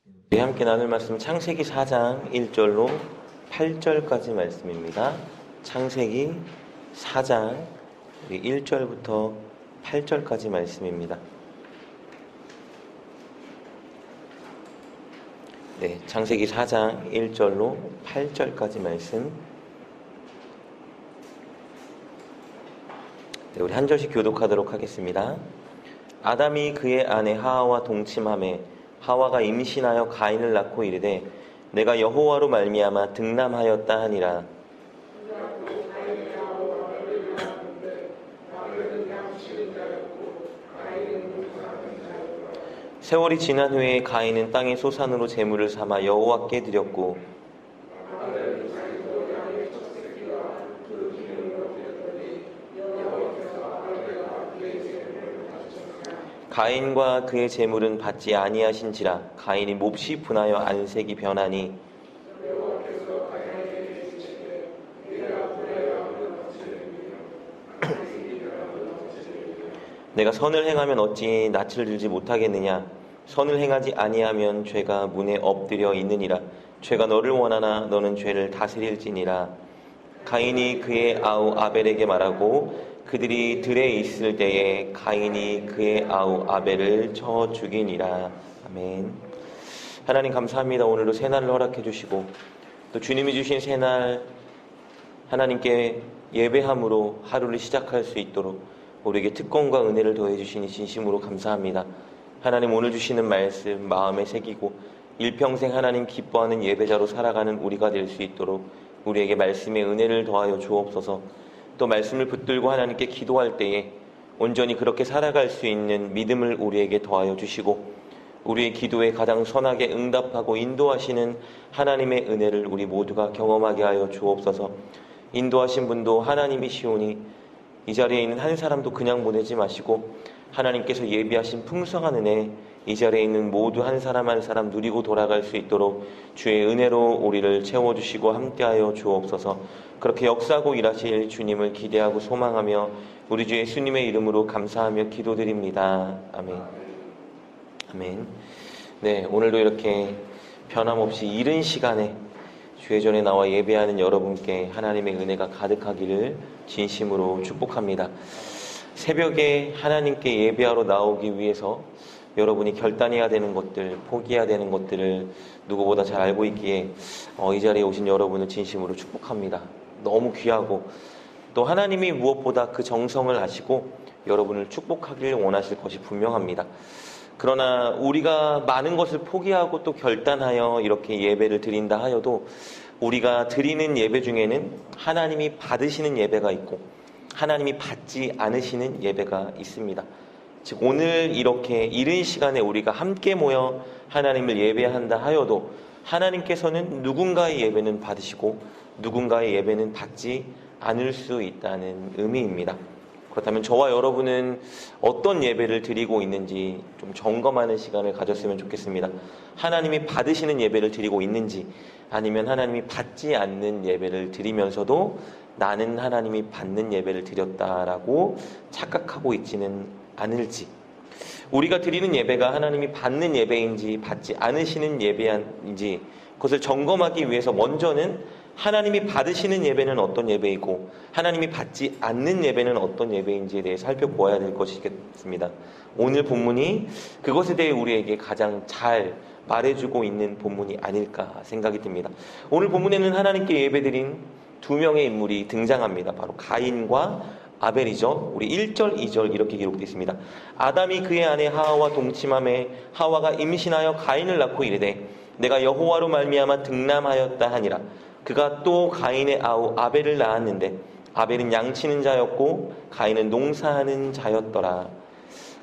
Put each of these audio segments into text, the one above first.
우리 함께 나눌 말씀 창세기 4장 1절로 8절까지 말씀입니다. 창세기 4장 1절부터 8절까지 말씀입니다. 네, 창세기 4장 1절로 8절까지 말씀. 네, 우리 한 절씩 교독하도록 하겠습니다. 아담이 그의 아내 하와와 동침하매 하와가 임신하여 가인을 낳고 이르되 내가 여호와로 말미암아 득남하였다 하니라. 세월이 지난 후에 가인은 땅의 소산으로 제물을 삼아 여호와께 드렸고 가인과 그의 제물은 받지 아니하신지라. 가인이 몹시 분하여 안색이 변하니 내가 선을 행하면 어찌 낯을 들지 못하겠느냐. 선을 행하지 아니하면 죄가 문에 엎드려 있느니라. 죄가 너를 원하나 너는 죄를 다스릴지니라. 가인이 그의 아우 아벨에게 말하고 그들이 들에 있을 때에 가인이 그의 아우 아벨을 쳐 죽이니라. 아멘. 하나님 감사합니다. 오늘도 새날을 허락해 주시고 또 주님이 주신 새날 하나님께 예배함으로 하루를 시작할 수 있도록 우리에게 특권과 은혜를 더해 주시니 진심으로 감사합니다. 하나님 오늘 주시는 말씀 마음에 새기고 일평생 하나님 기뻐하는 예배자로 살아가는 우리가 될 수 있도록 우리에게 말씀의 은혜를 더하여 주옵소서. 또 말씀을 붙들고 하나님께 기도할 때에 온전히 그렇게 살아갈 수 있는 믿음을 우리에게 더하여 주시고 우리의 기도에 가장 선하게 응답하고 인도하시는 하나님의 은혜를 우리 모두가 경험하게 하여 주옵소서. 인도하신 분도 하나님이시오니 이 자리에 있는 한 사람도 그냥 보내지 마시고 하나님께서 예비하신 풍성한 은혜 이 자리에 있는 모두 한 사람 한 사람 누리고 돌아갈 수 있도록 주의 은혜로 우리를 채워주시고 함께하여 주옵소서. 그렇게 역사하고 일하실 주님을 기대하고 소망하며 우리 주 예수님의 이름으로 감사하며 기도드립니다. 아멘. 아멘. 네, 오늘도 이렇게 변함없이 이른 시간에 주의 전에 나와 예배하는 여러분께 하나님의 은혜가 가득하기를 진심으로 축복합니다. 새벽에 하나님께 예배하러 나오기 위해서 여러분이 결단해야 되는 것들, 포기해야 되는 것들을 누구보다 잘 알고 있기에 이 자리에 오신 여러분을 진심으로 축복합니다. 너무 귀하고 또 하나님이 무엇보다 그 정성을 아시고 여러분을 축복하길 원하실 것이 분명합니다. 그러나 우리가 많은 것을 포기하고 또 결단하여 이렇게 예배를 드린다 하여도 우리가 드리는 예배 중에는 하나님이 받으시는 예배가 있고 하나님이 받지 않으시는 예배가 있습니다. 즉 오늘 이렇게 이른 시간에 우리가 함께 모여 하나님을 예배한다 하여도 하나님께서는 누군가의 예배는 받으시고 누군가의 예배는 받지 않을 수 있다는 의미입니다. 그렇다면 저와 여러분은 어떤 예배를 드리고 있는지 좀 점검하는 시간을 가졌으면 좋겠습니다. 하나님이 받으시는 예배를 드리고 있는지 아니면 하나님이 받지 않는 예배를 드리면서도 나는 하나님이 받는 예배를 드렸다라고 착각하고 있지는 않을지, 우리가 드리는 예배가 하나님이 받는 예배인지 받지 않으시는 예배인지 그것을 점검하기 위해서 먼저는 하나님이 받으시는 예배는 어떤 예배이고 하나님이 받지 않는 예배는 어떤 예배인지에 대해 살펴보아야 될 것이겠습니다. 오늘 본문이 그것에 대해 우리에게 가장 잘 말해주고 있는 본문이 아닐까 생각이 듭니다. 오늘 본문에는 하나님께 예배드린 두 명의 인물이 등장합니다. 바로 가인과 아벨이죠. 우리 1절, 2절 이렇게 기록되어 있습니다. 아담이 그의 아내 하와와 동침하매 하와가 임신하여 가인을 낳고 이르되 내가 여호와로 말미암아 득남하였다 하니라. 그가 또 가인의 아우 아벨을 낳았는데 아벨은 양치는 자였고 가인은 농사하는 자였더라.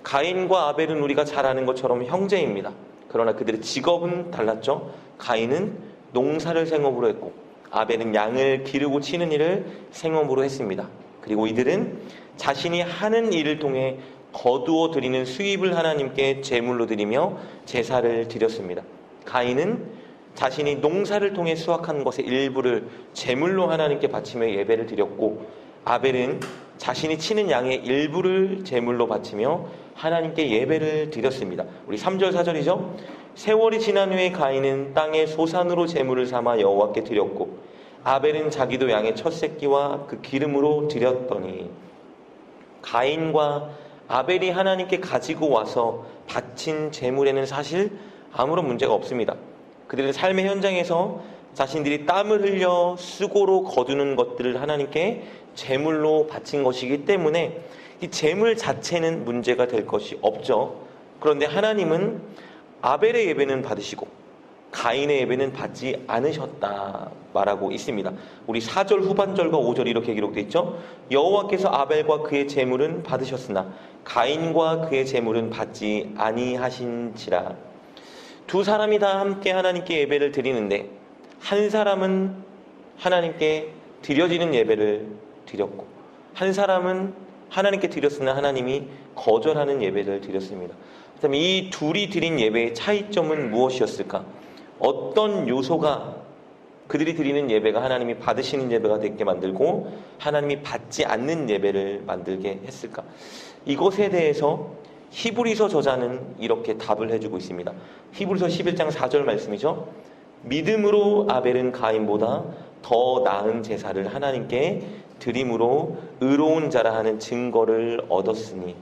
가인과 아벨은 우리가 잘 아는 것처럼 형제입니다. 그러나 그들의 직업은 달랐죠. 가인은 농사를 생업으로 했고 아벨은 양을 기르고 치는 일을 생업으로 했습니다. 그리고 이들은 자신이 하는 일을 통해 거두어 드리는 수입을 하나님께 제물로 드리며 제사를 드렸습니다. 가인은 자신이 농사를 통해 수확한 것의 일부를 제물로 하나님께 바치며 예배를 드렸고 아벨은 자신이 치는 양의 일부를 제물로 바치며 하나님께 예배를 드렸습니다. 우리 3절 4절이죠. 세월이 지난 후에 가인은 땅의 소산으로 제물을 삼아 여호와께 드렸고 아벨은 자기도 양의 첫 새끼와 그 기름으로 드렸더니 가인과 아벨이 하나님께 가지고 와서 바친 제물에는 사실 아무런 문제가 없습니다. 그들은 삶의 현장에서 자신들이 땀을 흘려 수고로 거두는 것들을 하나님께 제물로 바친 것이기 때문에 이 제물 자체는 문제가 될 것이 없죠. 그런데 하나님은 아벨의 예배는 받으시고 가인의 예배는 받지 않으셨다 말하고 있습니다. 우리 4절 후반절과 5절 이렇게 기록되어 있죠. 여호와께서 아벨과 그의 제물은 받으셨으나 가인과 그의 제물은 받지 아니하신지라. 두 사람이 다 함께 하나님께 예배를 드리는데 한 사람은 하나님께 드려지는 예배를 드렸고 한 사람은 하나님께 드렸으나 하나님이 거절하는 예배를 드렸습니다. 그렇다면 이 둘이 드린 예배의 차이점은 무엇이었을까? 어떤 요소가 그들이 드리는 예배가 하나님이 받으시는 예배가 되게 만들고 하나님이 받지 않는 예배를 만들게 했을까? 이것에 대해서 히브리서 저자는 이렇게 답을 해주고 있습니다. 히브리서 11장 4절 말씀이죠. 믿음으로 아벨은 가인보다 더 나은 제사를 하나님께 드림으로 의로운 자라 하는 증거를 얻었으니,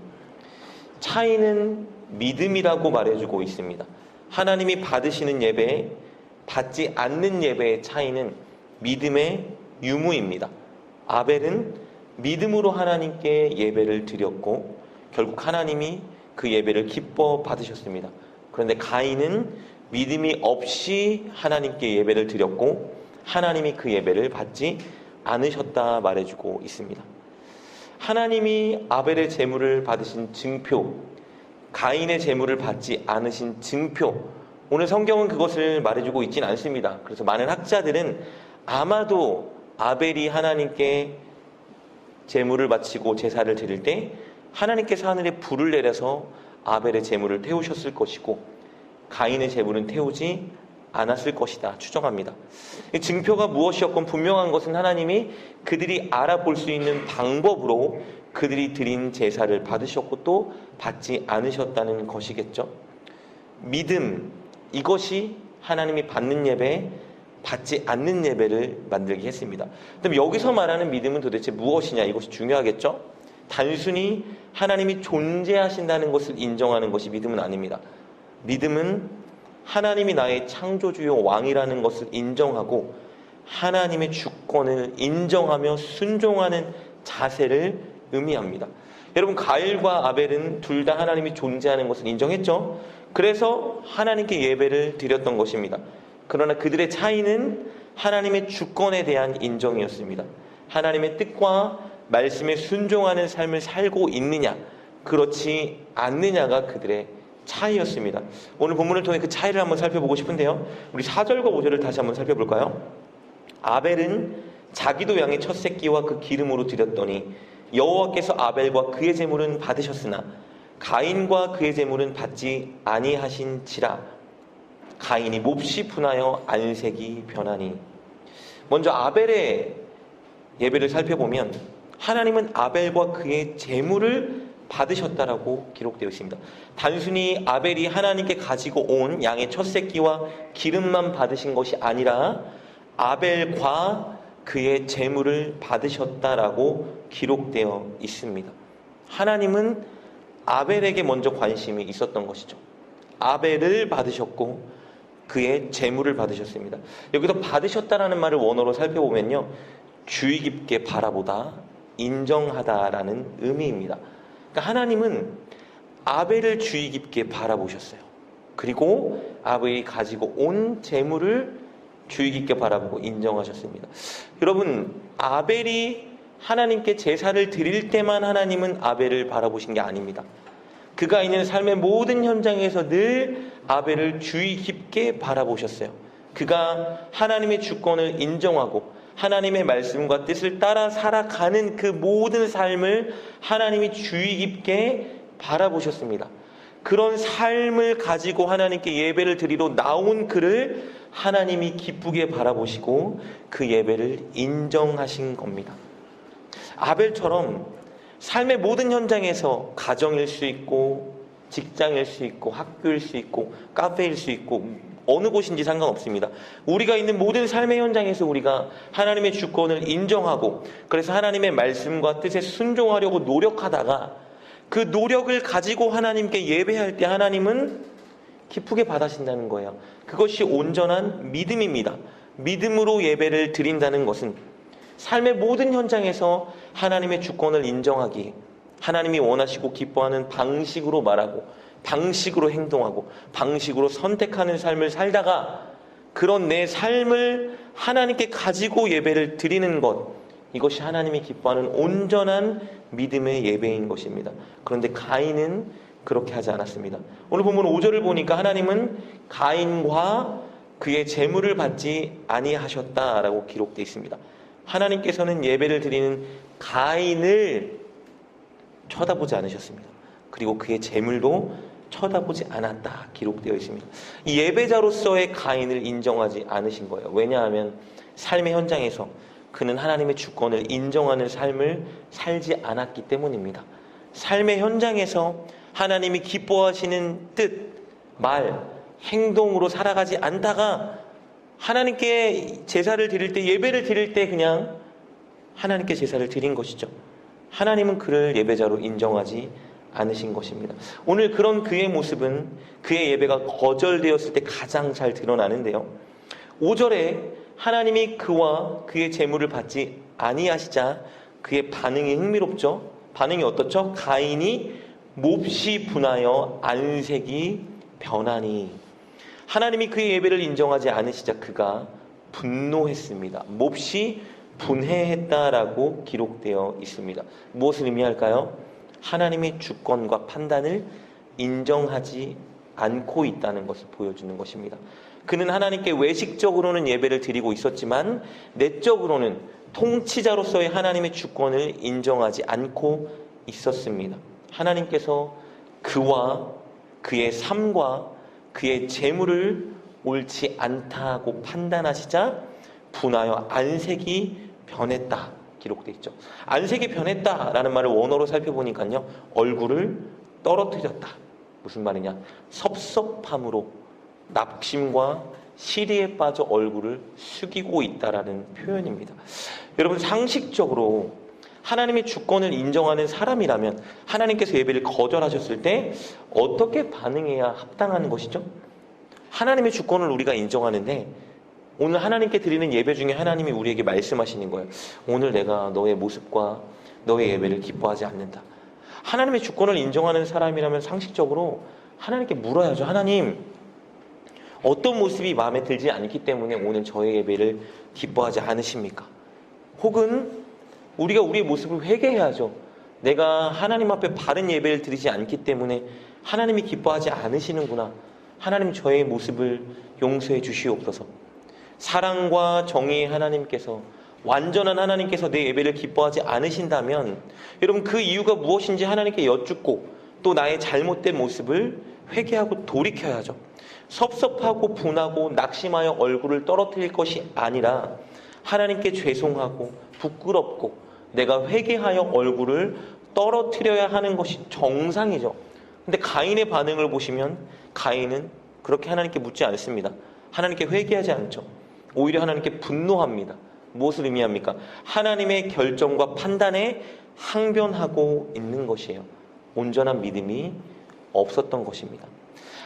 차이는 믿음이라고 말해주고 있습니다. 하나님이 받으시는 예배, 받지 않는 예배의 차이는 믿음의 유무입니다. 아벨은 믿음으로 하나님께 예배를 드렸고 결국 하나님이 그 예배를 기뻐 받으셨습니다. 그런데 가인은 믿음이 없이 하나님께 예배를 드렸고 하나님이 그 예배를 받지 않으셨다 말해주고 있습니다. 하나님이 아벨의 제물을 받으신 증표, 가인의 제물을 받지 않으신 증표, 오늘 성경은 그것을 말해주고 있지는 않습니다. 그래서 많은 학자들은 아마도 아벨이 하나님께 제물을 바치고 제사를 드릴 때 하나님께서 하늘에 불을 내려서 아벨의 제물을 태우셨을 것이고 가인의 제물은 태우지 않았을 것이다 추정합니다. 이 증표가 무엇이었건 분명한 것은 하나님이 그들이 알아볼 수 있는 방법으로 그들이 드린 제사를 받으셨고 또 받지 않으셨다는 것이겠죠. 믿음, 이것이 하나님이 받는 예배, 받지 않는 예배를 만들게 했습니다. 그럼 여기서 말하는 믿음은 도대체 무엇이냐, 이것이 중요하겠죠. 단순히 하나님이 존재하신다는 것을 인정하는 것이 믿음은 아닙니다. 믿음은 하나님이 나의 창조주요 왕이라는 것을 인정하고 하나님의 주권을 인정하며 순종하는 자세를 의미합니다. 여러분, 가인과 아벨은 둘 다 하나님이 존재하는 것을 인정했죠. 그래서 하나님께 예배를 드렸던 것입니다. 그러나 그들의 차이는 하나님의 주권에 대한 인정이었습니다. 하나님의 뜻과 말씀에 순종하는 삶을 살고 있느냐, 그렇지 않느냐가 그들의 차이였습니다. 오늘 본문을 통해 그 차이를 한번 살펴보고 싶은데요. 우리 4절과 5절을 다시 한번 살펴볼까요? 아벨은 자기도 양의 첫 새끼와 그 기름으로 드렸더니 여호와께서 아벨과 그의 제물은 받으셨으나 가인과 그의 제물은 받지 아니하신지라. 가인이 몹시 분하여 안색이 변하니. 먼저 아벨의 예배를 살펴보면 하나님은 아벨과 그의 제물을 받으셨다라고 기록되어 있습니다. 단순히 아벨이 하나님께 가지고 온 양의 첫 새끼와 기름만 받으신 것이 아니라 아벨과 그의 제물을 받으셨다라고 기록되어 있습니다. 하나님은 아벨에게 먼저 관심이 있었던 것이죠. 아벨을 받으셨고 그의 제물을 받으셨습니다. 여기서 받으셨다라는 말을 원어로 살펴보면요, 주의 깊게 바라보다, 인정하다라는 의미입니다. 그러니까 하나님은 아벨을 주의 깊게 바라보셨어요. 그리고 아벨이 가지고 온 제물을 주의 깊게 바라보고 인정하셨습니다. 여러분, 아벨이 하나님께 제사를 드릴 때만 하나님은 아벨을 바라보신 게 아닙니다. 그가 있는 삶의 모든 현장에서 늘 아벨을 주의 깊게 바라보셨어요. 그가 하나님의 주권을 인정하고 하나님의 말씀과 뜻을 따라 살아가는 그 모든 삶을 하나님이 주의 깊게 바라보셨습니다. 그런 삶을 가지고 하나님께 예배를 드리러 나온 그를 하나님이 기쁘게 바라보시고 그 예배를 인정하신 겁니다. 아벨처럼 삶의 모든 현장에서 가정일 수 있고 직장일 수 있고 학교일 수 있고 카페일 수 있고 어느 곳인지 상관없습니다. 우리가 있는 모든 삶의 현장에서 우리가 하나님의 주권을 인정하고 그래서 하나님의 말씀과 뜻에 순종하려고 노력하다가 그 노력을 가지고 하나님께 예배할 때 하나님은 기쁘게 받아신다는 거예요. 그것이 온전한 믿음입니다. 믿음으로 예배를 드린다는 것은 삶의 모든 현장에서 하나님의 주권을 인정하기, 하나님이 원하시고 기뻐하는 방식으로 말하고 방식으로 행동하고 방식으로 선택하는 삶을 살다가 그런 내 삶을 하나님께 가지고 예배를 드리는 것, 이것이 하나님이 기뻐하는 온전한 믿음의 예배인 것입니다. 그런데 가인은 그렇게 하지 않았습니다. 오늘 본문 5절을 보니까 하나님은 가인과 그의 재물을 받지 아니하셨다라고 기록되어 있습니다. 하나님께서는 예배를 드리는 가인을 쳐다보지 않으셨습니다. 그리고 그의 재물도 쳐다보지 않았다 기록되어 있습니다. 이 예배자로서의 가인을 인정하지 않으신 거예요. 왜냐하면 삶의 현장에서 그는 하나님의 주권을 인정하는 삶을 살지 않았기 때문입니다. 삶의 현장에서 하나님이 기뻐하시는 뜻, 말, 행동으로 살아가지 않다가 하나님께 제사를 드릴 때, 예배를 드릴 때 그냥 하나님께 제사를 드린 것이죠. 하나님은 그를 예배자로 인정하지 않으신 것입니다. 오늘 그런 그의 모습은 그의 예배가 거절되었을 때 가장 잘 드러나는데요. 5절에 하나님이 그와 그의 재물을 받지 아니하시자 그의 반응이 흥미롭죠. 반응이 어떻죠? 가인이 몹시 분하여 안색이 변하니, 하나님이 그의 예배를 인정하지 않으시자 그가 분노했습니다. 몹시 분해했다라고 기록되어 있습니다. 무엇을 의미할까요? 하나님의 주권과 판단을 인정하지 않고 있다는 것을 보여주는 것입니다. 그는 하나님께 외식적으로는 예배를 드리고 있었지만 내적으로는 통치자로서의 하나님의 주권을 인정하지 않고 있었습니다. 하나님께서 그와 그의 삶과 그의 재물을 옳지 않다고 판단하시자 분하여 안색이 변했다 기록되어 있죠. 안색이 변했다라는 말을 원어로 살펴보니까요, 얼굴을 떨어뜨렸다. 무슨 말이냐? 섭섭함으로 낙심과 시리에 빠져 얼굴을 숙이고 있다라는 표현입니다. 여러분, 상식적으로 하나님의 주권을 인정하는 사람이라면 하나님께서 예배를 거절하셨을 때 어떻게 반응해야 합당한 것이죠? 하나님의 주권을 우리가 인정하는데 오늘 하나님께 드리는 예배 중에 하나님이 우리에게 말씀하시는 거예요. 오늘 내가 너의 모습과 너의 예배를 기뻐하지 않는다. 하나님의 주권을 인정하는 사람이라면 상식적으로 하나님께 물어야죠. 하나님, 어떤 모습이 마음에 들지 않기 때문에 오늘 저의 예배를 기뻐하지 않으십니까? 혹은 우리가 우리의 모습을 회개해야죠. 내가 하나님 앞에 바른 예배를 드리지 않기 때문에 하나님이 기뻐하지 않으시는구나. 하나님, 저의 모습을 용서해 주시옵소서. 사랑과 정의의 하나님께서, 완전한 하나님께서 내 예배를 기뻐하지 않으신다면 여러분, 그 이유가 무엇인지 하나님께 여쭙고 또 나의 잘못된 모습을 회개하고 돌이켜야죠. 섭섭하고 분하고 낙심하여 얼굴을 떨어뜨릴 것이 아니라 하나님께 죄송하고 부끄럽고 내가 회개하여 얼굴을 떨어뜨려야 하는 것이 정상이죠. 근데 가인의 반응을 보시면 가인은 그렇게 하나님께 묻지 않습니다. 하나님께 회개하지 않죠. 오히려 하나님께 분노합니다. 무엇을 의미합니까? 하나님의 결정과 판단에 항변하고 있는 것이에요. 온전한 믿음이 없었던 것입니다.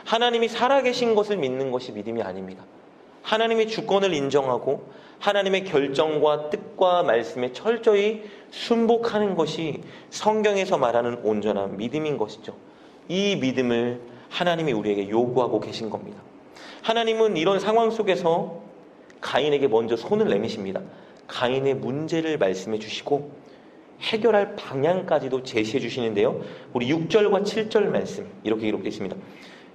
하나님이 살아계신 것을 믿는 것이 믿음이 아닙니다. 하나님의 주권을 인정하고 하나님의 결정과 뜻과 말씀에 철저히 순복하는 것이 성경에서 말하는 온전한 믿음인 것이죠. 이 믿음을 하나님이 우리에게 요구하고 계신 겁니다. 하나님은 이런 상황 속에서 가인에게 먼저 손을 내미십니다. 가인의 문제를 말씀해 주시고 해결할 방향까지도 제시해 주시는데요. 우리 6절과 7절 말씀 이렇게 기록되어 있습니다.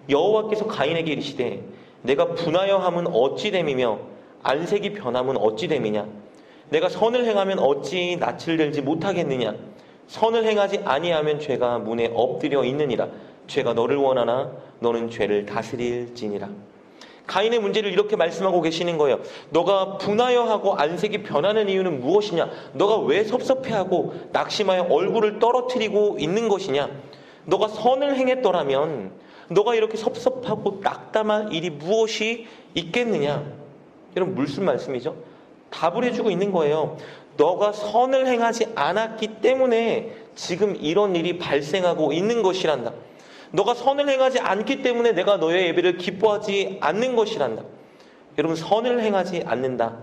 여호와께서 가인에게 이르시되 내가 분하여 함은 어찌 됨이며 안색이 변함은 어찌 됨이냐? 내가 선을 행하면 어찌 낯을 들지 못하겠느냐? 선을 행하지 아니하면 죄가 문에 엎드려 있느니라. 죄가 너를 원하나 너는 죄를 다스릴지니라. 가인의 문제를 이렇게 말씀하고 계시는 거예요. 너가 분하여 하고 안색이 변하는 이유는 무엇이냐? 너가 왜 섭섭해하고 낙심하여 얼굴을 떨어뜨리고 있는 것이냐? 너가 선을 행했더라면 너가 이렇게 섭섭하고 낙담할 일이 무엇이 있겠느냐? 여러분 무슨 말씀이죠? 답을 해주고 있는 거예요. 너가 선을 행하지 않았기 때문에 지금 이런 일이 발생하고 있는 것이란다. 너가 선을 행하지 않기 때문에 내가 너의 예배를 기뻐하지 않는 것이란다. 여러분 선을 행하지 않는다.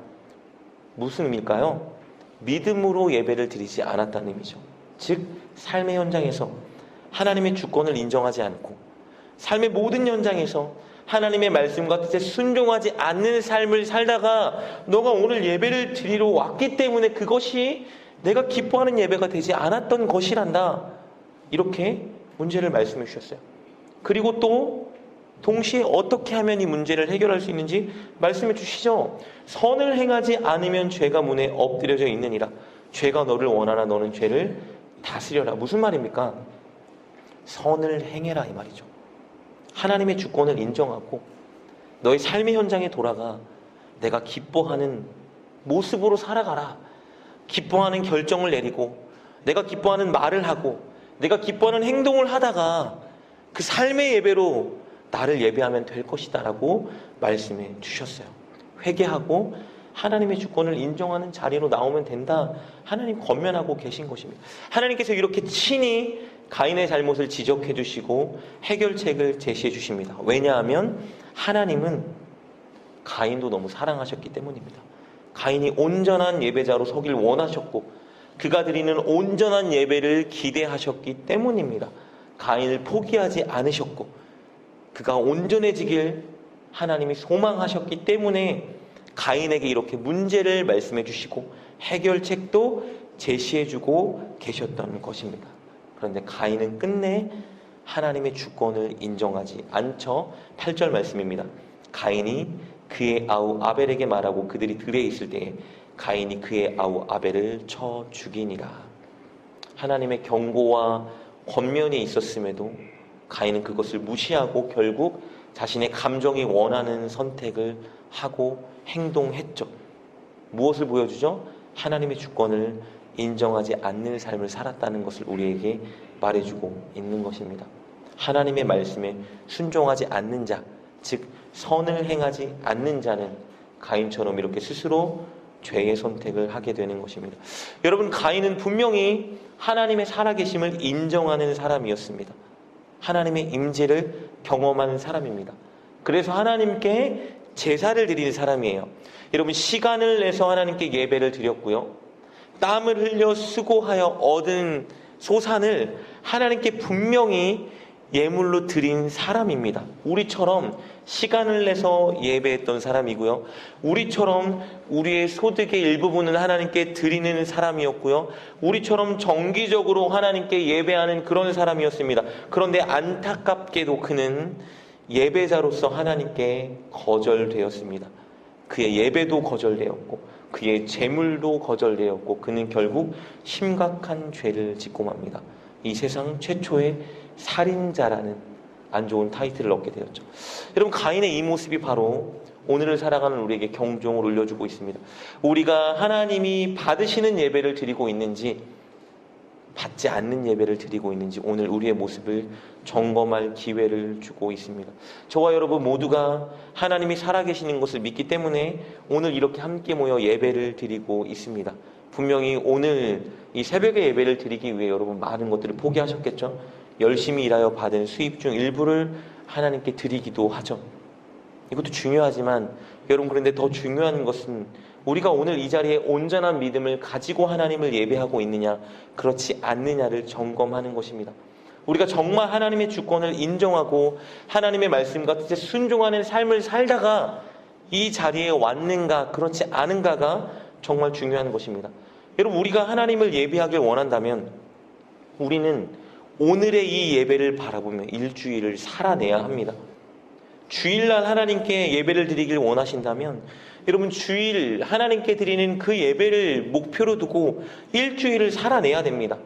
무슨 의미일까요? 믿음으로 예배를 드리지 않았다는 의미죠. 즉 삶의 현장에서 하나님의 주권을 인정하지 않고 삶의 모든 현장에서 하나님의 말씀과 뜻에 순종하지 않는 삶을 살다가 너가 오늘 예배를 드리러 왔기 때문에 그것이 내가 기뻐하는 예배가 되지 않았던 것이란다. 이렇게 문제를 말씀해 주셨어요. 그리고 또 동시에 어떻게 하면 이 문제를 해결할 수 있는지 말씀해 주시죠. 선을 행하지 않으면 죄가 문에 엎드려져 있느니라. 죄가 너를 원하나 너는 죄를 다스려라. 무슨 말입니까? 선을 행해라 이 말이죠. 하나님의 주권을 인정하고 너의 삶의 현장에 돌아가 내가 기뻐하는 모습으로 살아가라. 기뻐하는 결정을 내리고 내가 기뻐하는 말을 하고 내가 기뻐하는 행동을 하다가 그 삶의 예배로 나를 예배하면 될 것이다 라고 말씀해 주셨어요. 회개하고 하나님의 주권을 인정하는 자리로 나오면 된다. 하나님 권면하고 계신 것입니다. 하나님께서 이렇게 친히 가인의 잘못을 지적해 주시고 해결책을 제시해 주십니다. 왜냐하면 하나님은 가인도 너무 사랑하셨기 때문입니다. 가인이 온전한 예배자로 서길 원하셨고 그가 드리는 온전한 예배를 기대하셨기 때문입니다. 가인을 포기하지 않으셨고 그가 온전해지길 하나님이 소망하셨기 때문에 가인에게 이렇게 문제를 말씀해 주시고 해결책도 제시해 주고 계셨던 것입니다. 그런데 가인은 끝내 하나님의 주권을 인정하지 않죠. 8절 말씀입니다. 가인이 그의 아우 아벨에게 말하고 그들이 들에 있을 때에 가인이 그의 아우 아벨을 쳐 죽이니라. 하나님의 경고와 권면이 있었음에도 가인은 그것을 무시하고 결국 자신의 감정이 원하는 선택을 하고 행동했죠. 무엇을 보여주죠? 하나님의 주권을 인정하지 않는 삶을 살았다는 것을 우리에게 말해주고 있는 것입니다. 하나님의 말씀에 순종하지 않는 자, 즉 선을 행하지 않는 자는 가인처럼 이렇게 스스로 죄의 선택을 하게 되는 것입니다. 여러분, 가인은 분명히 하나님의 살아계심을 인정하는 사람이었습니다. 하나님의 임재를 경험하는 사람입니다. 그래서 하나님께 제사를 드리는 사람이에요. 여러분, 시간을 내서 하나님께 예배를 드렸고요, 땀을 흘려 수고하여 얻은 소산을 하나님께 분명히 예물로 드린 사람입니다. 우리처럼 시간을 내서 예배했던 사람이고요, 우리처럼 우리의 소득의 일부분을 하나님께 드리는 사람이었고요, 우리처럼 정기적으로 하나님께 예배하는 그런 사람이었습니다. 그런데 안타깝게도 그는 예배자로서 하나님께 거절되었습니다. 그의 예배도 거절되었고 그의 제물도 거절되었고 그는 결국 심각한 죄를 짓고 맙니다. 이 세상 최초의 살인자라는 안 좋은 타이틀을 얻게 되었죠. 여러분, 가인의 이 모습이 바로 오늘을 살아가는 우리에게 경종을 울려주고 있습니다. 우리가 하나님이 받으시는 예배를 드리고 있는지 받지 않는 예배를 드리고 있는지 오늘 우리의 모습을 점검할 기회를 주고 있습니다. 저와 여러분 모두가 하나님이 살아계시는 것을 믿기 때문에 오늘 이렇게 함께 모여 예배를 드리고 있습니다. 분명히 오늘 이 새벽에 예배를 드리기 위해 여러분 많은 것들을 포기하셨겠죠. 열심히 일하여 받은 수입 중 일부를 하나님께 드리기도 하죠. 이것도 중요하지만 여러분, 그런데 더 중요한 것은 우리가 오늘 이 자리에 온전한 믿음을 가지고 하나님을 예배하고 있느냐 그렇지 않느냐를 점검하는 것입니다. 우리가 정말 하나님의 주권을 인정하고 하나님의 말씀과 뜻에 순종하는 삶을 살다가 이 자리에 왔는가 그렇지 않은가가 정말 중요한 것입니다. 여러분, 우리가 하나님을 예배하길 원한다면 우리는 오늘의 이 예배를 바라보며 일주일을 살아내야 합니다. 주일날 하나님께 예배를 드리길 원하신다면 여러분, 주일 하나님께 드리는 그 예배를 목표로 두고 일주일을 살아내야 됩니다.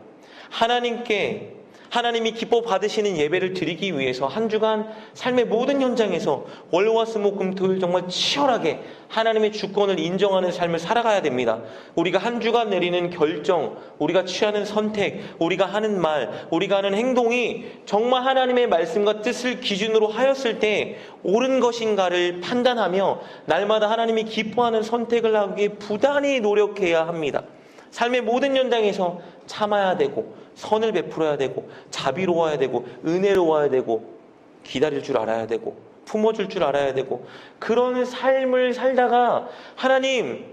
하나님께 하나님이 기뻐 받으시는 예배를 드리기 위해서 한 주간 삶의 모든 현장에서 월화수목금토일 정말 치열하게 하나님의 주권을 인정하는 삶을 살아가야 됩니다. 우리가 한 주간 내리는 결정, 우리가 취하는 선택, 우리가 하는 말, 우리가 하는 행동이 정말 하나님의 말씀과 뜻을 기준으로 하였을 때 옳은 것인가를 판단하며 날마다 하나님이 기뻐하는 선택을 하기에 부단히 노력해야 합니다. 삶의 모든 현장에서 참아야 되고 선을 베풀어야 되고 자비로워야 되고 은혜로워야 되고 기다릴 줄 알아야 되고 품어줄 줄 알아야 되고 그런 삶을 살다가 하나님,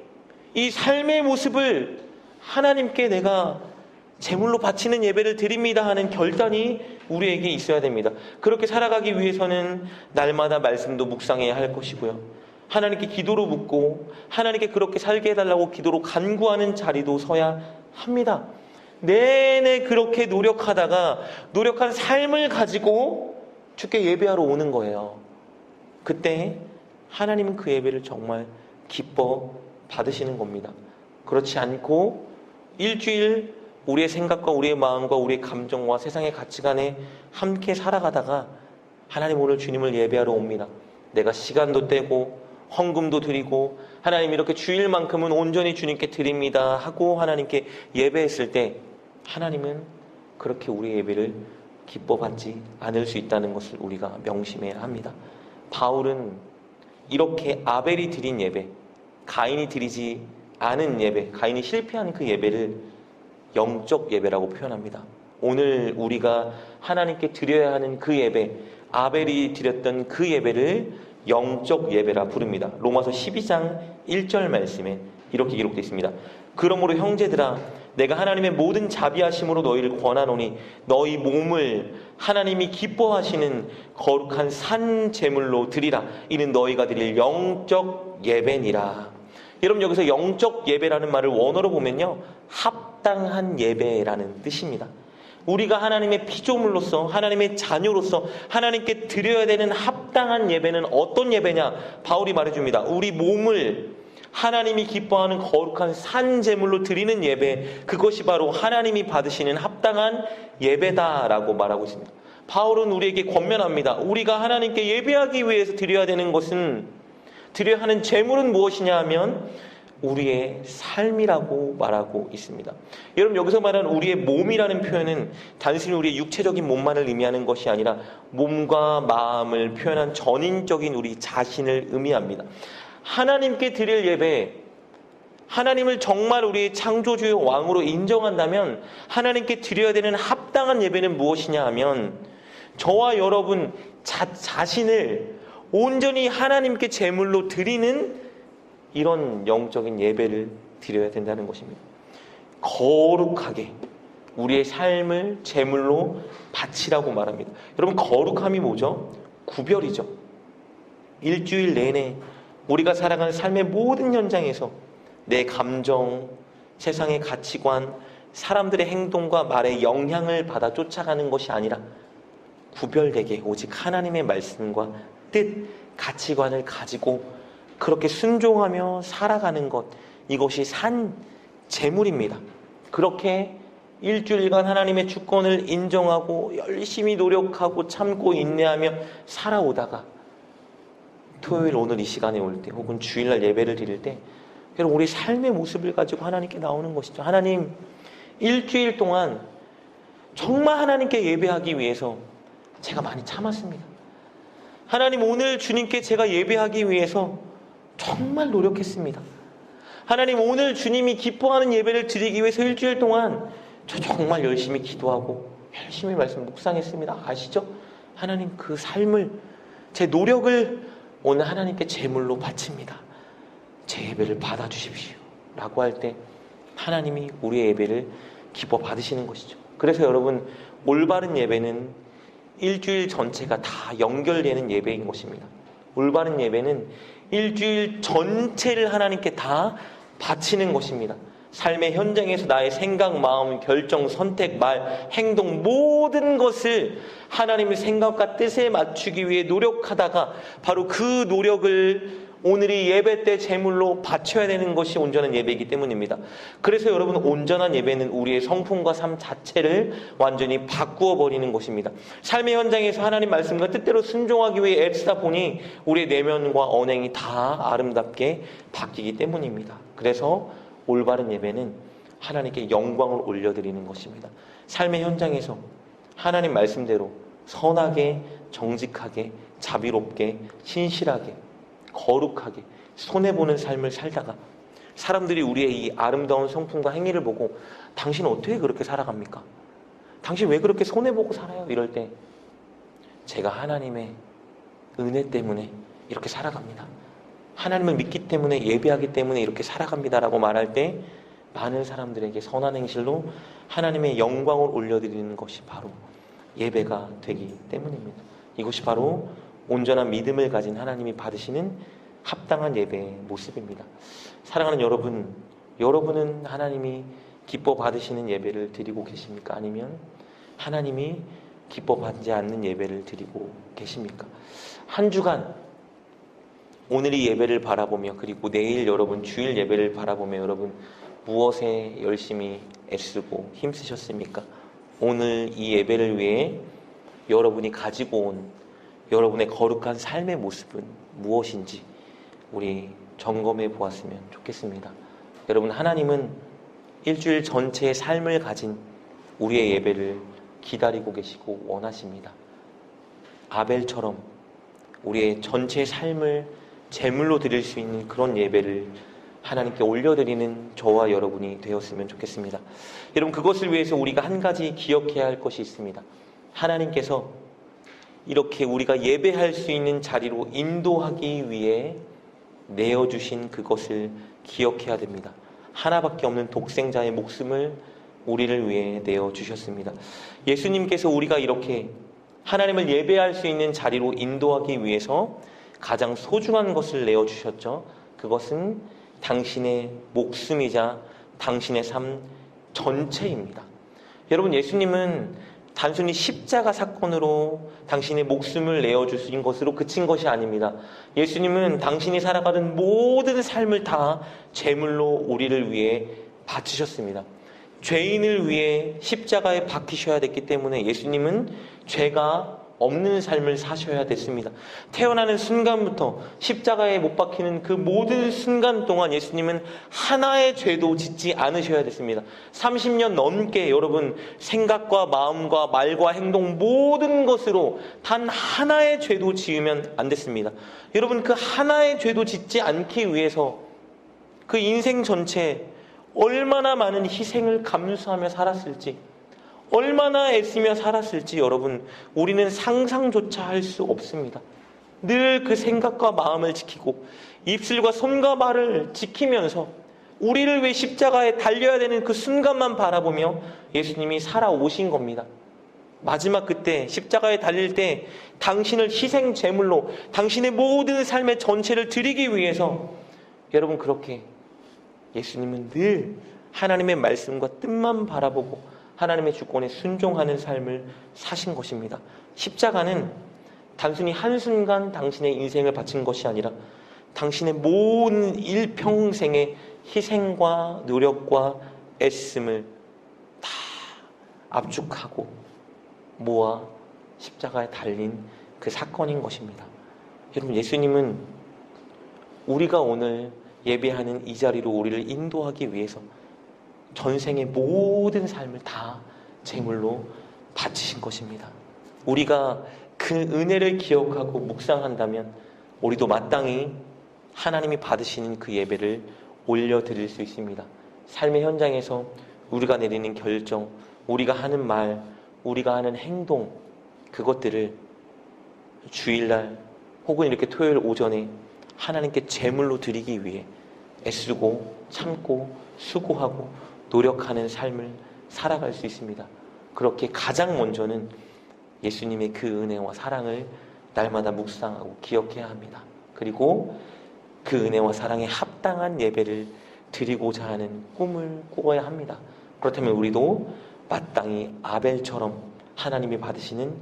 이 삶의 모습을 하나님께 내가 제물로 바치는 예배를 드립니다 하는 결단이 우리에게 있어야 됩니다. 그렇게 살아가기 위해서는 날마다 말씀도 묵상해야 할 것이고요, 하나님께 기도로 묻고 하나님께 그렇게 살게 해달라고 기도로 간구하는 자리도 서야 합니다. 내내 그렇게 노력한 삶을 가지고 주께 예배하러 오는 거예요. 그때 하나님은 그 예배를 정말 기뻐 받으시는 겁니다. 그렇지 않고 일주일 우리의 생각과 우리의 마음과 우리의 감정과 세상의 가치관에 함께 살아가다가 하나님, 오늘 주님을 예배하러 옵니다. 내가 시간도 떼고 헌금도 드리고 하나님 이렇게 주일만큼은 온전히 주님께 드립니다 하고 하나님께 예배했을 때 하나님은 그렇게 우리의 예배를 기뻐받지 않을 수 있다는 것을 우리가 명심해야 합니다. 바울은 이렇게 아벨이 드린 예배, 가인이 드리지 않은 예배, 가인이 실패한 그 예배를 영적 예배라고 표현합니다. 오늘 우리가 하나님께 드려야 하는 그 예배, 아벨이 드렸던 그 예배를 영적 예배라 부릅니다. 로마서 12장 1절 말씀에 이렇게 기록되어 있습니다. 그러므로 형제들아, 내가 하나님의 모든 자비하심으로 너희를 권하노니 너희 몸을 하나님이 기뻐하시는 거룩한 산 제물로 드리라. 이는 너희가 드릴 영적 예배니라. 여러분, 여기서 영적 예배라는 말을 원어로 보면요, 합당한 예배라는 뜻입니다. 우리가 하나님의 피조물로서, 하나님의 자녀로서 하나님께 드려야 되는 합당한 예배는 어떤 예배냐? 바울이 말해줍니다. 우리 몸을 하나님이 기뻐하는 거룩한 산 제물로 드리는 예배, 그것이 바로 하나님이 받으시는 합당한 예배다라고 말하고 있습니다. 바울은 우리에게 권면합니다. 우리가 하나님께 예배하기 위해서 드려야 되는 것은, 드려야 하는 제물은 무엇이냐 하면 우리의 삶이라고 말하고 있습니다. 여러분, 여기서 말하는 우리의 몸이라는 표현은 단순히 우리의 육체적인 몸만을 의미하는 것이 아니라 몸과 마음을 표현한 전인적인 우리 자신을 의미합니다. 하나님께 드릴 예배, 하나님을 정말 우리의 창조주의 왕으로 인정한다면 하나님께 드려야 되는 합당한 예배는 무엇이냐 하면 저와 여러분 자신을 온전히 하나님께 제물로 드리는 이런 영적인 예배를 드려야 된다는 것입니다. 거룩하게 우리의 삶을 제물로 바치라고 말합니다. 여러분, 거룩함이 뭐죠? 구별이죠. 일주일 내내 우리가 살아가는 삶의 모든 현장에서 내 감정, 세상의 가치관, 사람들의 행동과 말에 영향을 받아 쫓아가는 것이 아니라 구별되게 오직 하나님의 말씀과 뜻, 가치관을 가지고 그렇게 순종하며 살아가는 것, 이것이 산 제물입니다. 그렇게 일주일간 하나님의 주권을 인정하고 열심히 노력하고 참고 인내하며 살아오다가 토요일 오늘 이 시간에 올 때 혹은 주일날 예배를 드릴 때 여러분, 우리 삶의 모습을 가지고 하나님께 나오는 것이죠. 하나님, 일주일 동안 정말 하나님께 예배하기 위해서 제가 많이 참았습니다. 하나님, 오늘 주님께 제가 예배하기 위해서 정말 노력했습니다. 하나님, 오늘 주님이 기뻐하는 예배를 드리기 위해서 일주일 동안 저 정말 열심히 기도하고 열심히 말씀 묵상했습니다. 아시죠? 하나님, 그 삶을, 제 노력을 오늘 하나님께 제물로 바칩니다. 제 예배를 받아주십시오 라고 할 때 하나님이 우리의 예배를 기뻐 받으시는 것이죠. 그래서 여러분, 올바른 예배는 일주일 전체가 다 연결되는 예배인 것입니다. 올바른 예배는 일주일 전체를 하나님께 다 바치는 것입니다. 삶의 현장에서 나의 생각, 마음, 결정, 선택, 말, 행동 모든 것을 하나님의 생각과 뜻에 맞추기 위해 노력하다가 바로 그 노력을 오늘이 예배 때 제물로 바쳐야 되는 것이 온전한 예배이기 때문입니다. 그래서 여러분, 온전한 예배는 우리의 성품과 삶 자체를 완전히 바꾸어 버리는 것입니다. 삶의 현장에서 하나님 말씀과 뜻대로 순종하기 위해 애쓰다 보니 우리의 내면과 언행이 다 아름답게 바뀌기 때문입니다. 그래서 올바른 예배는 하나님께 영광을 올려드리는 것입니다. 삶의 현장에서 하나님 말씀대로 선하게, 정직하게, 자비롭게, 신실하게, 거룩하게 손해보는 삶을 살다가 사람들이 우리의 이 아름다운 성품과 행위를 보고 당신은 어떻게 그렇게 살아갑니까? 당신 왜 그렇게 손해보고 살아요? 이럴 때 제가 하나님의 은혜 때문에 이렇게 살아갑니다. 하나님을 믿기 때문에, 예배하기 때문에 이렇게 살아갑니다라고 말할 때 많은 사람들에게 선한 행실로 하나님의 영광을 올려드리는 것이 바로 예배가 되기 때문입니다. 이것이 바로 온전한 믿음을 가진 하나님이 받으시는 합당한 예배의 모습입니다. 사랑하는 여러분, 여러분은 하나님이 기뻐 받으시는 예배를 드리고 계십니까? 아니면 하나님이 기뻐 받지 않는 예배를 드리고 계십니까? 한 주간 오늘의 예배를 바라보며, 그리고 내일 여러분 주일 예배를 바라보며 여러분 무엇에 열심히 애쓰고 힘쓰셨습니까? 오늘 이 예배를 위해 여러분이 가지고 온 여러분의 거룩한 삶의 모습은 무엇인지 우리 점검해 보았으면 좋겠습니다. 여러분, 하나님은 일주일 전체의 삶을 가진 우리의 예배를 기다리고 계시고 원하십니다. 아벨처럼 우리의 전체 삶을 제물로 드릴 수 있는 그런 예배를 하나님께 올려드리는 저와 여러분이 되었으면 좋겠습니다. 여러분, 그것을 위해서 우리가 한 가지 기억해야 할 것이 있습니다. 하나님께서 이렇게 우리가 예배할 수 있는 자리로 인도하기 위해 내어주신 그것을 기억해야 됩니다. 하나밖에 없는 독생자의 목숨을 우리를 위해 내어주셨습니다. 예수님께서 우리가 이렇게 하나님을 예배할 수 있는 자리로 인도하기 위해서 가장 소중한 것을 내어주셨죠. 그것은 당신의 목숨이자 당신의 삶 전체입니다. 여러분, 예수님은 단순히 십자가 사건으로 당신의 목숨을 내어주신 것으로 그친 것이 아닙니다. 예수님은 당신이 살아가던 모든 삶을 다 제물로 우리를 위해 바치셨습니다. 죄인을 위해 십자가에 박히셔야 됐기 때문에 예수님은 죄가 없는 삶을 사셔야 됐습니다. 태어나는 순간부터 십자가에 못 박히는 그 모든 순간 동안 예수님은 하나의 죄도 짓지 않으셔야 됐습니다. 30년 넘게 여러분 생각과 마음과 말과 행동 모든 것으로 단 하나의 죄도 지으면 안 됐습니다. 여러분, 그 하나의 죄도 짓지 않기 위해서 그 인생 전체에 얼마나 많은 희생을 감수하며 살았을지, 얼마나 애쓰며 살았을지 여러분 우리는 상상조차 할 수 없습니다. 늘 그 생각과 마음을 지키고 입술과 손과 발을 지키면서 우리를 위해 십자가에 달려야 되는 그 순간만 바라보며 예수님이 살아오신 겁니다. 마지막 그때 십자가에 달릴 때 당신을 희생 제물로 당신의 모든 삶의 전체를 드리기 위해서 여러분 그렇게 예수님은 늘 하나님의 말씀과 뜻만 바라보고 하나님의 주권에 순종하는 삶을 사신 것입니다. 십자가는 단순히 한순간 당신의 인생을 바친 것이 아니라 당신의 모든 일평생의 희생과 노력과 애씀을 다 압축하고 모아 십자가에 달린 그 사건인 것입니다. 여러분, 예수님은 우리가 오늘 예배하는 이 자리로 우리를 인도하기 위해서 전생의 모든 삶을 다 제물로 바치신 것입니다. 우리가 그 은혜를 기억하고 묵상한다면 우리도 마땅히 하나님이 받으시는 그 예배를 올려드릴 수 있습니다. 삶의 현장에서 우리가 내리는 결정, 우리가 하는 말, 우리가 하는 행동, 그것들을 주일날 혹은 이렇게 토요일 오전에 하나님께 제물로 드리기 위해 애쓰고 참고 수고하고 노력하는 삶을 살아갈 수 있습니다. 그렇게 가장 먼저는 예수님의 그 은혜와 사랑을 날마다 묵상하고 기억해야 합니다. 그리고 그 은혜와 사랑에 합당한 예배를 드리고자 하는 꿈을 꾸어야 합니다. 그렇다면 우리도 마땅히 아벨처럼 하나님이 받으시는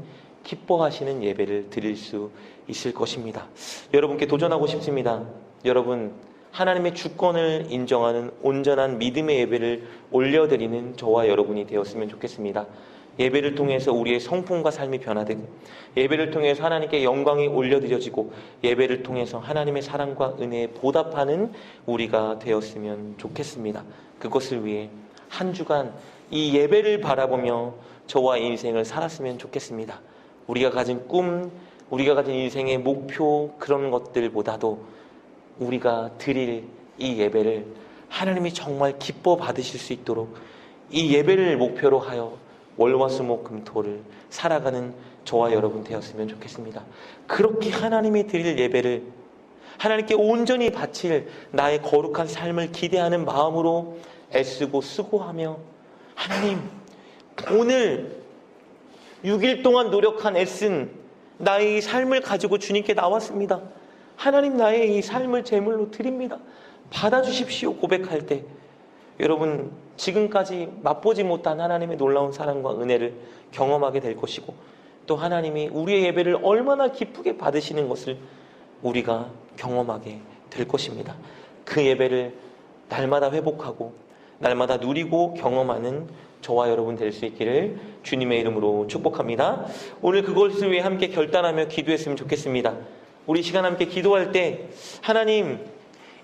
기뻐하시는 예배를 드릴 수 있을 것입니다. 여러분께 도전하고 싶습니다. 여러분, 하나님의 주권을 인정하는 온전한 믿음의 예배를 올려드리는 저와 여러분이 되었으면 좋겠습니다. 예배를 통해서 우리의 성품과 삶이 변화되고, 예배를 통해서 하나님께 영광이 올려드려지고, 예배를 통해서 하나님의 사랑과 은혜에 보답하는 우리가 되었으면 좋겠습니다. 그것을 위해 한 주간 이 예배를 바라보며 저와 인생을 살았으면 좋겠습니다. 우리가 가진 꿈, 우리가 가진 인생의 목표, 그런 것들보다도 우리가 드릴 이 예배를 하나님이 정말 기뻐 받으실 수 있도록 이 예배를 목표로 하여 월화수목금토를 살아가는 저와 여러분 되었으면 좋겠습니다. 그렇게 하나님이 드릴 예배를 하나님께 온전히 바칠 나의 거룩한 삶을 기대하는 마음으로 애쓰고 수고하며, 하나님, 오늘 6일 동안 노력한 애쓴 나의 이 삶을 가지고 주님께 나왔습니다. 하나님, 나의 이 삶을 제물로 드립니다. 받아주십시오 고백할 때, 여러분, 지금까지 맛보지 못한 하나님의 놀라운 사랑과 은혜를 경험하게 될 것이고, 또 하나님이 우리의 예배를 얼마나 기쁘게 받으시는 것을 우리가 경험하게 될 것입니다. 그 예배를 날마다 회복하고 날마다 누리고 경험하는 저와 여러분 될 수 있기를 주님의 이름으로 축복합니다. 오늘 그것을 위해 함께 결단하며 기도했으면 좋겠습니다. 우리 시간 함께 기도할 때, 하나님,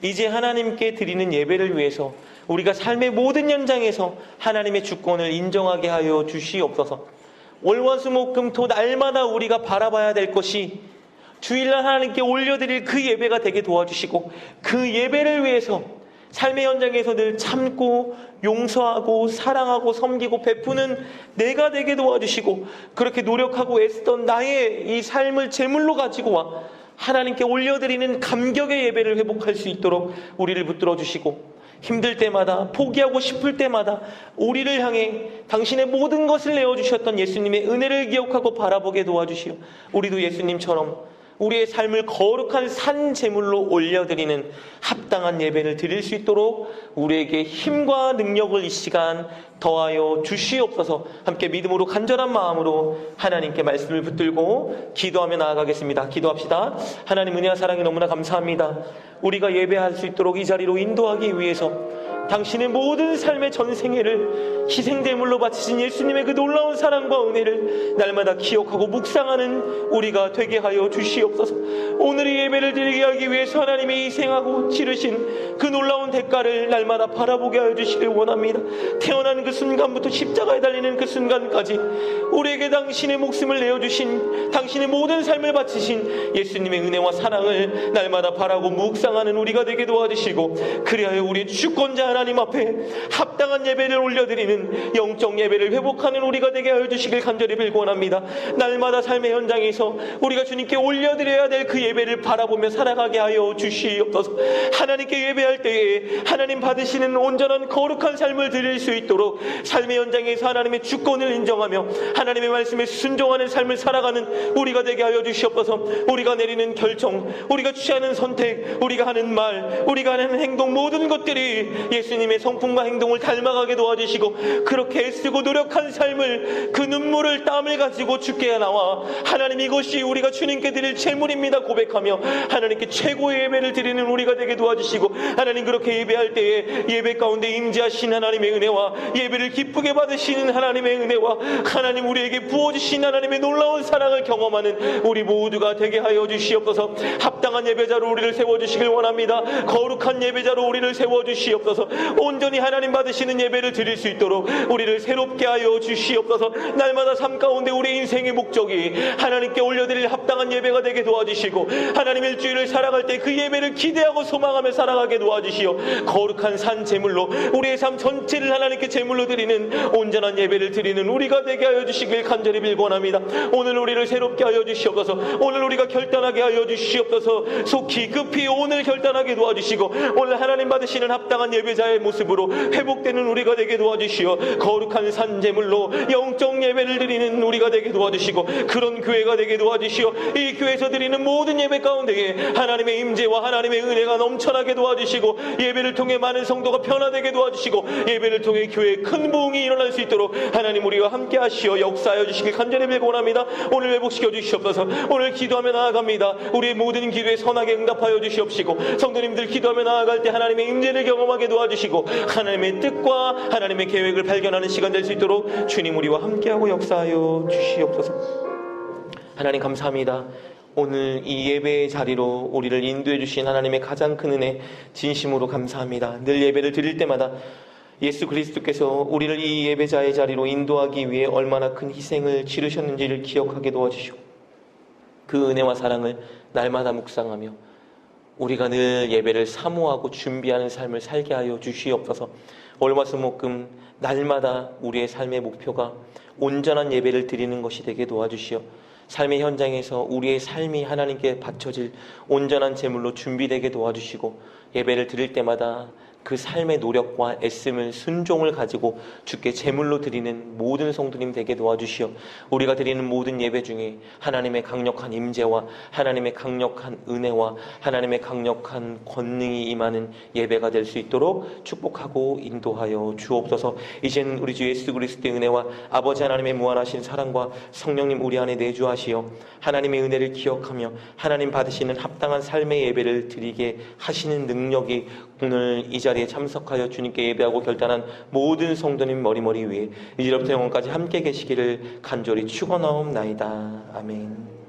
이제 하나님께 드리는 예배를 위해서 우리가 삶의 모든 현장에서 하나님의 주권을 인정하게 하여 주시옵소서. 월화수목금토 날마다 우리가 바라봐야 될 것이 주일날 하나님께 올려드릴 그 예배가 되게 도와주시고, 그 예배를 위해서 삶의 현장에서 늘 참고 용서하고 사랑하고 섬기고 베푸는 내가 되게 도와주시고, 그렇게 노력하고 애쓰던 나의 이 삶을 제물로 가지고 와 하나님께 올려드리는 감격의 예배를 회복할 수 있도록 우리를 붙들어 주시고, 힘들 때마다, 포기하고 싶을 때마다 우리를 향해 당신의 모든 것을 내어주셨던 예수님의 은혜를 기억하고 바라보게 도와주시오. 우리도 예수님처럼 우리의 삶을 거룩한 산 제물로 올려드리는 합당한 예배를 드릴 수 있도록 우리에게 힘과 능력을 이 시간 더하여 주시옵소서. 함께 믿음으로 간절한 마음으로 하나님께 말씀을 붙들고 기도하며 나아가겠습니다. 기도합시다. 하나님, 은혜와 사랑이 너무나 감사합니다. 우리가 예배할 수 있도록 이 자리로 인도하기 위해서 당신의 모든 삶의 전생애를 희생제물로 바치신 예수님의 그 놀라운 사랑과 은혜를 날마다 기억하고 묵상하는 우리가 되게 하여 주시옵소서. 오늘 이 예배를 드리게 하기 위해서 하나님이 희생하고 치르신 그 놀라운 대가를 날마다 바라보게 하여 주시길 원합니다. 태어난 그 순간부터 십자가에 달리는 그 순간까지 우리에게 당신의 목숨을 내어주신, 당신의 모든 삶을 바치신 예수님의 은혜와 사랑을 날마다 바라고 묵상하는 우리가 되게 도와주시고, 그리하여 우리의 주권자 하나님 앞에 합당한 예배를 올려드리는 영적 예배를 회복하는 우리가 되게 하여 주시길 간절히 빌고 원합니다. 날마다 삶의 현장에서 우리가 주님께 올려드려야 될 그 예배를 바라보며 살아가게 하여 주시옵소서. 하나님께 예배할 때에 하나님 받으시는 온전한 거룩한 삶을 드릴 수 있도록 삶의 현장에서 하나님의 주권을 인정하며 하나님의 말씀에 순종하는 삶을 살아가는 우리가 되게 하여 주시옵소서. 우리가 내리는 결정, 우리가 취하는 선택, 우리가 하는 말, 우리가 하는 행동, 모든 것들이 예수님의 성품과 행동을 닮아가게 도와주시고, 그렇게 애쓰고 노력한 삶을, 그 눈물을, 땀을 가지고 주께 나와 하나님, 이것이 우리가 주님께 드릴 제물입니다 고백하며 하나님께 최고의 예배를 드리는 우리가 되게 도와주시고, 하나님, 그렇게 예배할 때에 예배 가운데 임재하신 하나님의 은혜와 예배를 기쁘게 받으시는 하나님의 은혜와 하나님 우리에게 부어주신 하나님의 놀라운 사랑을 경험하는 우리 모두가 되게 하여 주시옵소서. 합당한 예배자로 우리를 세워주시길 원합니다. 거룩한 예배자로 우리를 세워주시옵소서. 온전히 하나님 받으시는 예배를 드릴 수 있도록 우리를 새롭게 하여 주시옵소서. 날마다 삶 가운데 우리 인생의 목적이 하나님께 올려드릴 합당한 예배가 되게 도와주시고, 하나님 일주일을 살아갈 때 그 예배를 기대하고 소망하며 살아가게 도와주시오. 거룩한 산 제물로 우리의 삶 전체를 하나님께 제물로 드리는 온전한 예배를 드리는 우리가 되게 하여 주시길 간절히 빌고 원합니다. 오늘 우리를 새롭게 하여 주시옵소서. 오늘 우리가 결단하게 하여 주시옵소서. 속히 급히 오늘 결단하게 도와주시고, 오늘 하나님 받으시는 합당한 예배자의 모습으로 회복되는 우리가 되게 도와주시오. 거룩한 산 제물로 영적 예배를 드리는 우리가 되게 도와주시고, 그런 교회가 되게 도와주시오. 이 교회에서 드리는 모든 예배 가운데에 하나님의 임재와 하나님의 은혜가 넘쳐나게 도와주시고, 예배를 통해 많은 성도가 변화되게 도와주시고, 예배를 통해 교회에 큰 부흥이 일어날 수 있도록 하나님 우리와 함께 하시어 역사하여 주시길 간절히 빌고 원합니다. 오늘 회복시켜 주시옵소서. 오늘 기도하며 나아갑니다. 우리의 모든 기도에 선하게 응답하여 주시옵시고, 도와주시고 성도님들 기도하며 나아갈 때 하나님의 임재를 경험하게 도와주시고 하나님의 뜻과 하나님의 계획을 발견하는 시간 될 수 있도록 주님 우리와 함께하고 역사하여 주시옵소서. 하나님 감사합니다. 오늘 이 예배의 자리로 우리를 인도해 주신 하나님의 가장 큰 은혜 진심으로 감사합니다. 늘 예배를 드릴 때마다 예수 그리스도께서 우리를 이 예배자의 자리로 인도하기 위해 얼마나 큰 희생을 치르셨는지를 기억하게 도와주시고 그 은혜와 사랑을 날마다 묵상하며 우리가 늘 예배를 사모하고 준비하는 삶을 살게 하여 주시옵소서. 월화수목금 날마다 우리의 삶의 목표가 온전한 예배를 드리는 것이 되게 도와주시어 삶의 현장에서 우리의 삶이 하나님께 바쳐질 온전한 제물로 준비되게 도와주시고 예배를 드릴 때마다 그 삶의 노력과 애씀을 순종을 가지고 주께 제물로 드리는 모든 성도님 되게 도와주시어 우리가 드리는 모든 예배 중에 하나님의 강력한 임재와 하나님의 강력한 은혜와 하나님의 강력한 권능이 임하는 예배가 될 수 있도록 축복하고 인도하여 주옵소서. 이젠 우리 주 예수 그리스도의 은혜와 아버지 하나님의 무한하신 사랑과 성령님 우리 안에 내주하시어 하나님의 은혜를 기억하며 하나님 받으시는 합당한 삶의 예배를 드리게 하시는 능력이 오늘 이 자리에 참석하여 주님께 예배하고 결단한 모든 성도님 머리머리 위에 이제부터 영원까지 함께 계시기를 간절히 축원하옵나이다. 아멘.